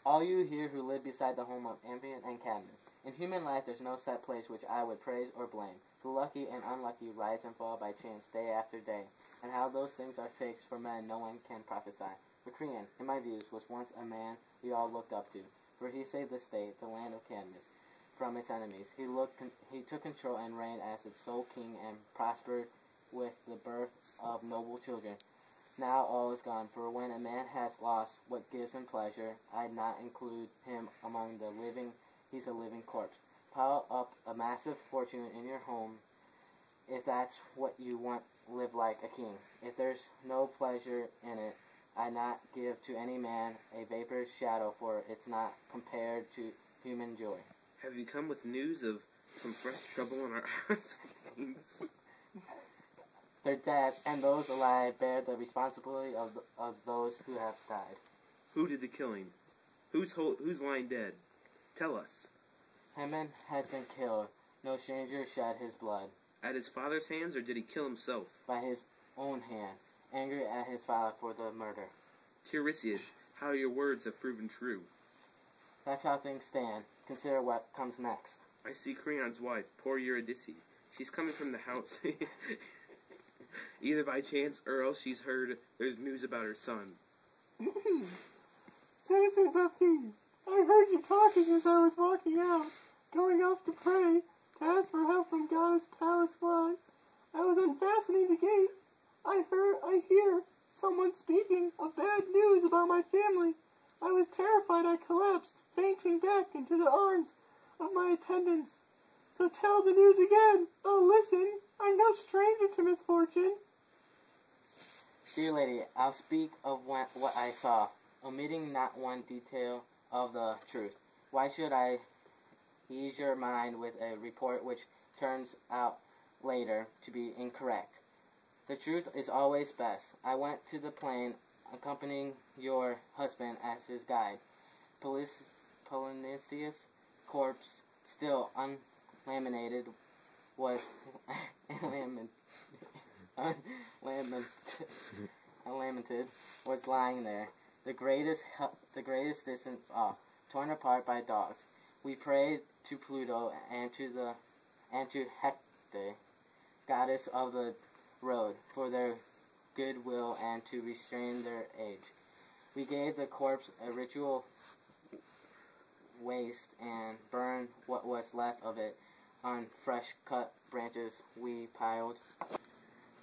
All you here who live beside the home of Ambient and Cadmus. In human life there's no set place which I would praise or blame. The lucky and unlucky rise and fall by chance day after day, and how those things are fixed for men no one can prophesy. But Creon, in my views, was once a man we all looked up to, for he saved the state, the land of Cadmus, from its enemies. He took control and reigned as its sole king and prospered with the birth of noble children. Now all is gone, for when a man has lost what gives him pleasure, I'd not include him among the living. He's a living corpse. Pile up a massive fortune in your home, if that's what you want. Live like a king. If there's no pleasure in it, I'd not give to any man a vapor's shadow, for it's not compared to human joy. Have you come with news of some fresh trouble in our hearts? They're dead, and those alive bear the responsibility of those who have died. Who did the killing? Who's lying dead? Tell us. Haman has been killed. No stranger shed his blood. At his father's hands, or did he kill himself? By his own hand, angry at his father for the murder. Tiresias, how your words have proven true. That's how things stand. Consider what comes next. I see Creon's wife, poor Eurydice. She's coming from the house. Either by chance or else she's heard there's news about her son. Citizens of Thebes, I heard you talking as I was walking out, going off to pray, to ask for help from Goddess Pallas Wise. I was unfastening the gate. I hear someone speaking of bad news about my family. I was terrified. I collapsed, fainting back into the arms of my attendants. So tell the news again. Oh, listen, I'm no stranger to misfortune. Dear lady, I'll speak of what I saw, omitting not one detail of the truth. Why should I ease your mind with a report which turns out later to be incorrect? The truth is always best. I went to the plain, accompanying your husband as his guide. Polynesius' corpse, still unlaminated, was unlamented, was lying there, the greatest distance off, torn apart by dogs. We prayed to Pluto and to Hecate, goddess of the road, for their goodwill and to restrain their age. We gave the corpse a ritual waste and burned what was left of it on fresh cut branches we piled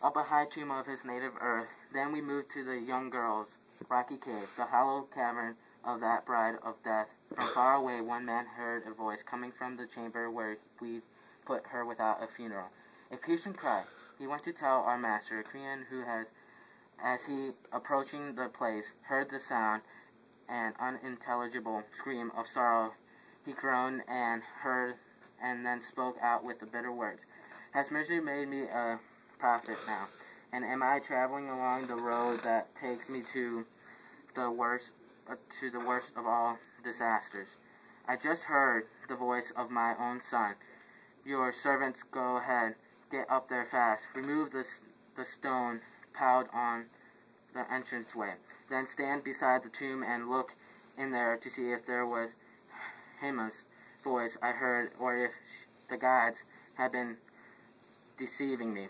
up a high tomb of his native earth. Then we moved to the young girl's rocky cave, the hollow cavern of that bride of death. From far away one man heard a voice coming from the chamber where we put her without a funeral. A piercing cry. He went to tell our master, Creon, who has, as he approaching the place, heard the sound, an unintelligible scream of sorrow. He groaned and then spoke out with the bitter words. Has misery made me a prophet now? And am I traveling along the road that takes me to the worst of all disasters? I just heard the voice of my own son. Your servants, go ahead, get up there fast. Remove the stone piled on the entranceway. Then stand beside the tomb and look in there to see if there was Haman's voice I heard, or if the gods had been deceiving me.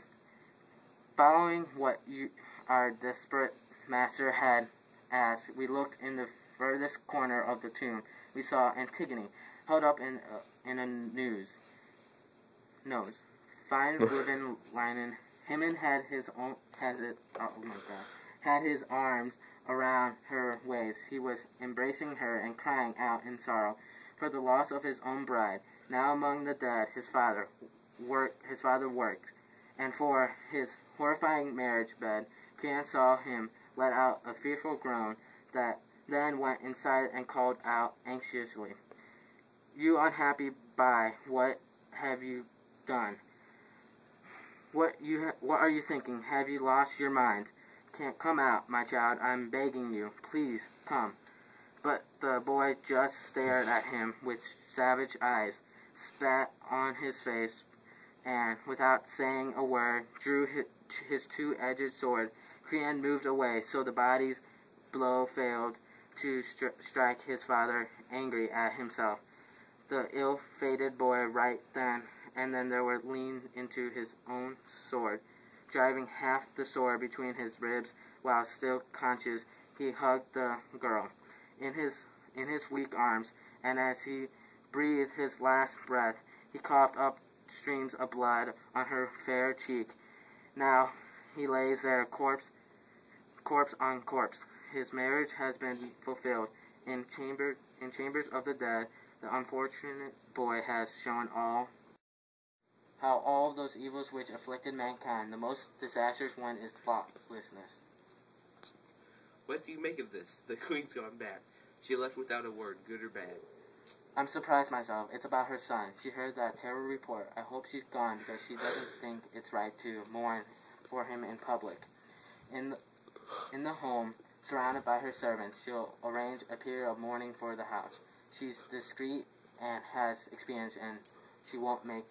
Following what our desperate master had asked, we looked in the furthest corner of the tomb. We saw Antigone held up in a nose. Fine woven linen. Haman had his arms around her waist. He was embracing her and crying out in sorrow for the loss of his own bride. Now among the dead, his father worked, and for his horrifying marriage bed, Creon saw him let out a fearful groan that then went inside and called out anxiously, "You unhappy by what have you done? What are you thinking? Have you lost your mind? Can't come out, my child. I'm begging you. Please come." But the boy just stared at him with savage eyes, spat on his face, and without saying a word, drew his two-edged sword. Creon moved away, so the body's blow failed to strike his father, angry at himself. The ill-fated boy right then and then there were leaned into his own sword, driving half the sword between his ribs, while still conscious he hugged the girl in his weak arms, and as he breathed his last breath, he coughed up streams of blood on her fair cheek. Now he lays there, corpse on corpse. His marriage has been fulfilled. In chambers of the dead, the unfortunate boy has shown how all those evils which afflicted mankind, the most disastrous one is thoughtlessness. What do you make of this? The queen's gone back. She left without a word, good or bad. I'm surprised myself. It's about her son. She heard that terrible report. I hope she's gone because she doesn't think it's right to mourn for him in public. In the home, surrounded by her servants, she'll arrange a period of mourning for the house. She's discreet and has experience, and she won't make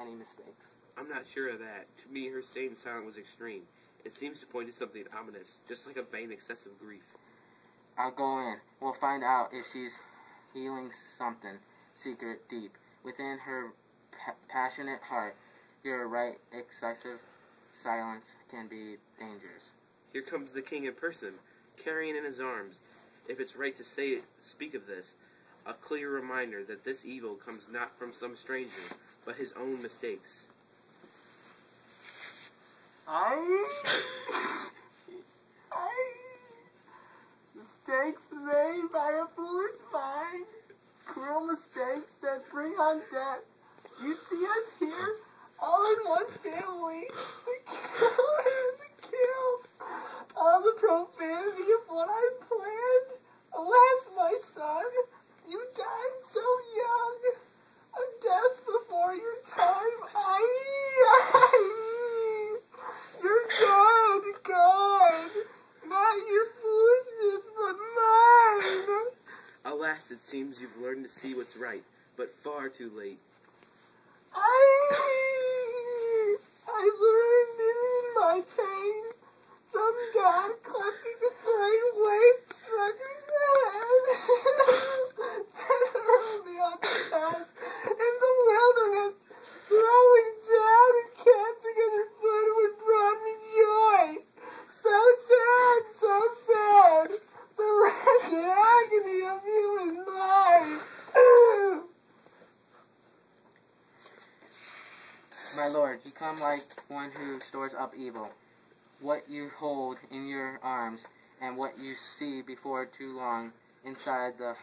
any mistakes. I'm not sure of that. To me, her staying silent was extreme. It seems to point to something ominous, just like a vain, excessive grief. I'll go in. We'll find out if she's healing something secret deep within her passionate heart. You're right, excessive silence can be dangerous. Here comes the king in person, carrying in his arms, if it's right to speak of this, a clear reminder that this evil comes not from some stranger, but his own mistakes. Mistakes made by a foolish mind, cruel mistakes that bring on death. You see us here, all in one family, the killer and the kill, all the profanity of what I planned. Alas, my son, you died so young, a death before your time. You're dead, God. Not your foolishness, but mine. Alas, it seems you've learned to see what's right, but far too late. I learned it in my pain. Some God clutching a great weight struck me in the head. Then hurled me on the path in the wilderness, throwing down and casting underfoot what brought me joy. So sad, so sad. The wretched agony of human life. My lord, you come like one who stores up evil. What you hold in your arms and what you see before too long inside the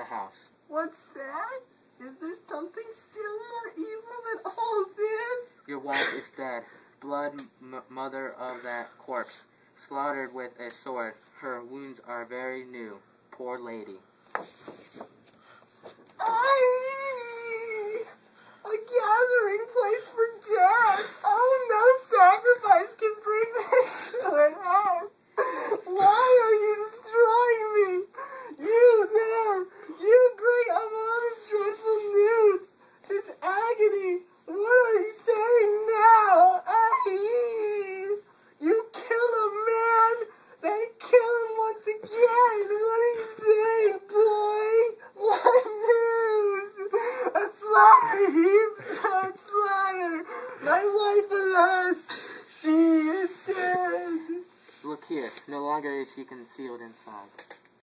house. What's that? Is there something still more evil than all this? Your wife is dead, blood mother of that corpse, slaughtered with a sword. Her wounds are very new, poor lady. A gathering place for death. Oh, no sacrifice can bring this to an end. Why are you destroying me? You there, you bring up all this dreadful news, this agony. What are you saying now? You kill a man, then kill him once again. What are you saying, boy? What news? A slaughter heap, such slaughter. My wife, alas, she is dead. Look here, no longer is she concealed inside.